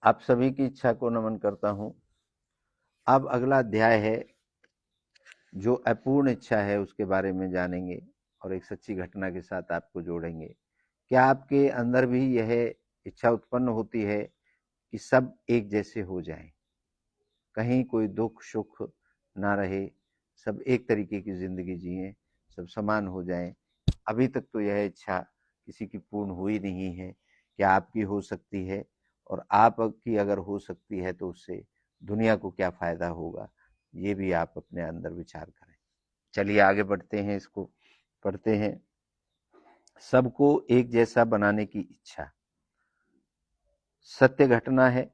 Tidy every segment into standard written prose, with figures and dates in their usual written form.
आप सभी की इच्छा को नमन करता हूं। अब अगला अध्याय है जो अपूर्ण इच्छा है उसके बारे में जानेंगे और एक सच्ची घटना के साथ आपको जोड़ेंगे। क्या आपके अंदर भी यह इच्छा उत्पन्न होती है कि सब एक जैसे हो जाएं, कहीं कोई दुख सुख ना रहे, सब एक तरीके की जिंदगी जिएं, सब समान हो जाएं? अभी तक तो यह इच्छा किसी की पूर्ण हुई नहीं है। क्या आपकी हो सकती है? और आपकी अगर हो सकती है तो उससे दुनिया को क्या फायदा होगा, ये भी आप अपने अंदर विचार करें। चलिए आगे बढ़ते हैं, इसको पढ़ते हैं। सबको एक जैसा बनाने की इच्छा सत्य घटना है।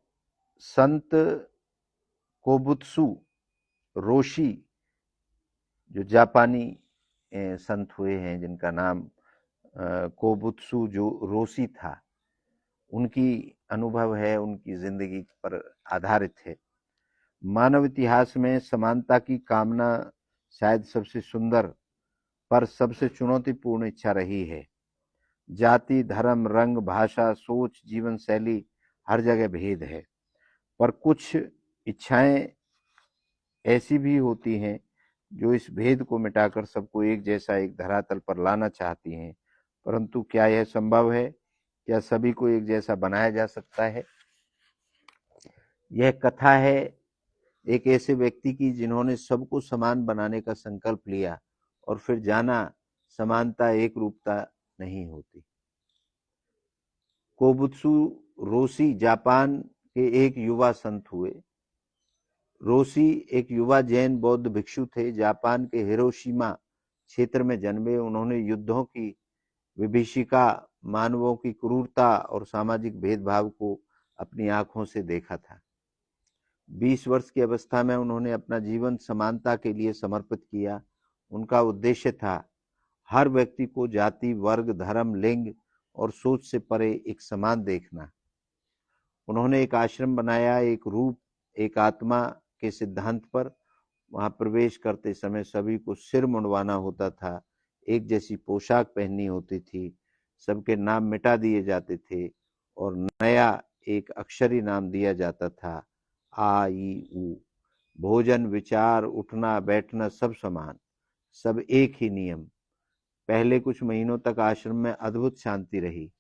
संत कोबुत्सु रोशी, जो जापानी संत हुए हैं, जिनका नाम कोबुत्सु जो रोशी था, उनकी अनुभव है, उनकी जिंदगी पर आधारित है। मानव इतिहास में समानता की कामना शायद सबसे सुंदर पर सबसे चुनौतीपूर्ण इच्छा रही है। जाति, धर्म, रंग, भाषा, सोच, जीवन शैली, हर जगह भेद है। पर कुछ इच्छाएं ऐसी भी होती हैं जो इस भेद को मिटाकर सबको एक जैसा एक धरातल पर लाना चाहती हैं। परंतु क्या यह संभव है? क्या सभी को एक जैसा बनाया जा सकता है? यह कथा है एक ऐसे व्यक्ति की जिन्होंने सबको समान बनाने का संकल्प लिया और फिर जाना समानता एक रूपता नहीं होती। कोबुत्सु रोशी जापान के एक युवा संत हुए। रोशी एक युवा जैन बौद्ध भिक्षु थे। जापान के हिरोशिमा क्षेत्र में जन्मे। उन्होंने युद्धों की विभीषिका, मानवों की क्रूरता और सामाजिक भेदभाव को अपनी आंखों से देखा था। 20 वर्ष की अवस्था में उन्होंने अपना जीवन समानता के लिए समर्पित किया। उनका उद्देश्य था हर व्यक्ति को जाति, वर्ग, धर्म, लिंग और सोच से परे एक समान देखना। उन्होंने एक आश्रम बनाया, एक रूप, एक आत्मा के सिद्धांत पर। वहां प्रवेश करते समय सभी को सिर मुंडवाना होता था, एक जैसी पोशाक पहननी होती थी, सबके नाम मिटा दिए जाते थे और नया एक अक्षरी नाम दिया जाता था, आ ई ऊ। भोजन, विचार, उठना बैठना सब समान, सब एक ही नियम। पहले कुछ महीनों तक आश्रम में अद्भुत शांति रही।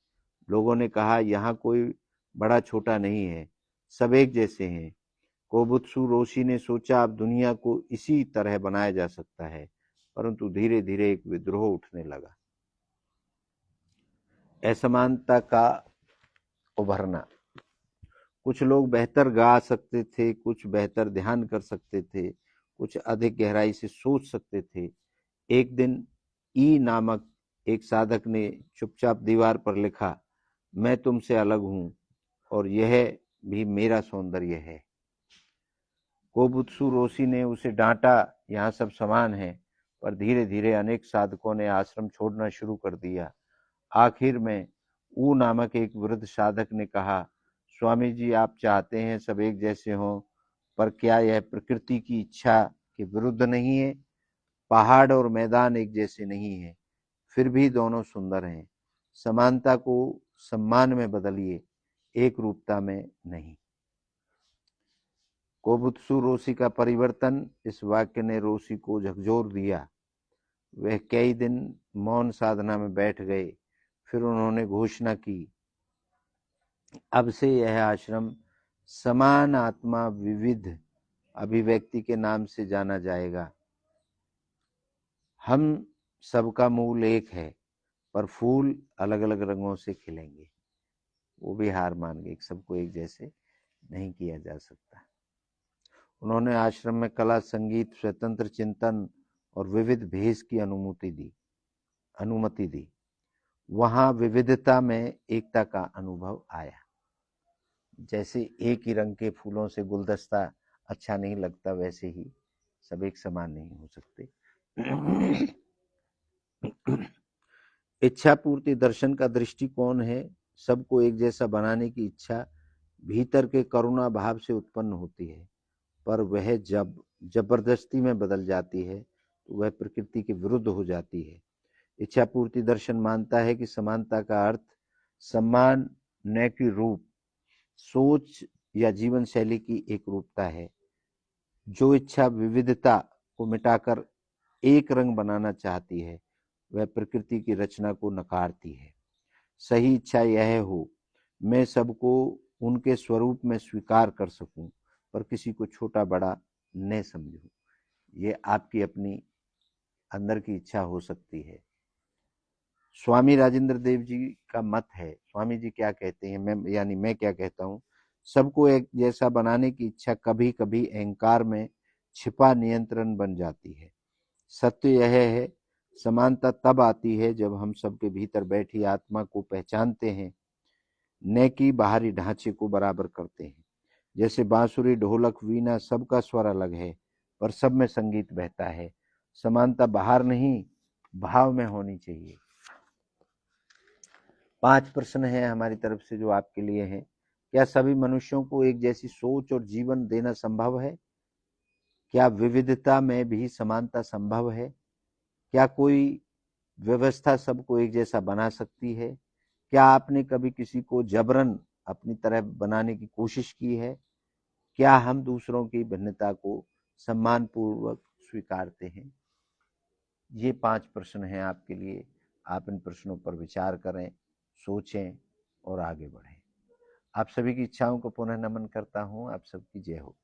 लोगों ने कहा यहाँ कोई बड़ा छोटा नहीं है, सब एक जैसे हैं। कोबुत्सु रोशी ने सोचा अब दुनिया को इसी तरह बनाया जा सकता है। परंतु धीरे धीरे एक विद्रोह उठने लगा। असमानता का उभरना। कुछ लोग बेहतर गा सकते थे, कुछ बेहतर ध्यान कर सकते थे, कुछ अधिक गहराई से सोच सकते थे। एक दिन ई नामक एक साधक ने चुपचाप दीवार पर लिखा, मैं तुमसे अलग हूं और यह भी मेरा सौंदर्य है। कोबुत्सु रोशी ने उसे डांटा, यहाँ सब समान है। पर धीरे धीरे अनेक साधकों ने आश्रम छोड़ना शुरू कर दिया। आखिर में ऊ नामक एक वृद्ध साधक ने कहा, स्वामी जी, आप चाहते हैं सब एक जैसे हों, पर क्या यह प्रकृति की इच्छा के विरुद्ध नहीं है? पहाड़ और मैदान एक जैसे नहीं है, फिर भी दोनों सुंदर हैं। समानता को सम्मान में बदलिए, एक रूपता में नहीं। कोबुत्सु रोशी का परिवर्तन। इस वाक्य ने रोशी को झकझोर दिया। वह कई दिन मौन साधना में बैठ गए। फिर उन्होंने घोषणा की, अब से यह आश्रम समान आत्मा विविध अभिव्यक्ति के नाम से जाना जाएगा। हम सबका मूल एक है, पर फूल अलग अलग रंगों से खिलेंगे। वो भी हार मान गए, सबको एक जैसे नहीं किया जा सकता। उन्होंने आश्रम में कला, संगीत, स्वतंत्र चिंतन और विविध भेष की अनुमति दी। वहां विविधता में एकता का अनुभव आया। जैसे एक ही रंग के फूलों से गुलदस्ता अच्छा नहीं लगता, वैसे ही सब एक समान नहीं हो सकते। इच्छा पूर्ति दर्शन का दृष्टिकोण है सबको एक जैसा बनाने की इच्छा भीतर के करुणा भाव से उत्पन्न होती है, पर वह जब जबरदस्ती में बदल जाती है तो वह प्रकृति के विरुद्ध हो जाती है। इच्छा पूर्ति दर्शन मानता है कि समानता का अर्थ सम्मान न कि रूप, सोच या जीवन शैली की एक रूपता है। जो इच्छा विविधता को मिटाकर एक रंग बनाना चाहती है, वह प्रकृति की रचना को नकारती है। सही इच्छा यह हो, मैं सबको उनके स्वरूप में स्वीकार कर सकूं, पर किसी को छोटा बड़ा न समझूं। ये आपकी अपनी अंदर की इच्छा हो सकती है। स्वामी राजेंद्र देव जी का मत है, स्वामी जी क्या कहते हैं, मैं क्या कहता हूं, सबको एक जैसा बनाने की इच्छा कभी कभी अहंकार में छिपा नियंत्रण बन जाती है। सत्य यह है, समानता तब आती है जब हम सबके भीतर बैठी आत्मा को पहचानते हैं, न कि बाहरी ढांचे को बराबर करते हैं। जैसे बांसुरी, ढोलक, वीणा, सबका स्वर अलग है, पर सब में संगीत बहता है। समानता बाहर नहीं, भाव में होनी चाहिए। 5 प्रश्न है हमारी तरफ से जो आपके लिए हैं। क्या सभी मनुष्यों को एक जैसी सोच और जीवन देना संभव है? क्या विविधता में भी समानता संभव है? क्या कोई व्यवस्था सबको एक जैसा बना सकती है? क्या आपने कभी किसी को जबरन अपनी तरह बनाने की कोशिश की है? क्या हम दूसरों की भिन्नता को सम्मानपूर्वक स्वीकारते हैं? ये 5 प्रश्न हैं आपके लिए। आप इन प्रश्नों पर विचार करें, सोचें और आगे बढ़ें। आप सभी की इच्छाओं को पुनः नमन करता हूं। आप सबकी जय हो।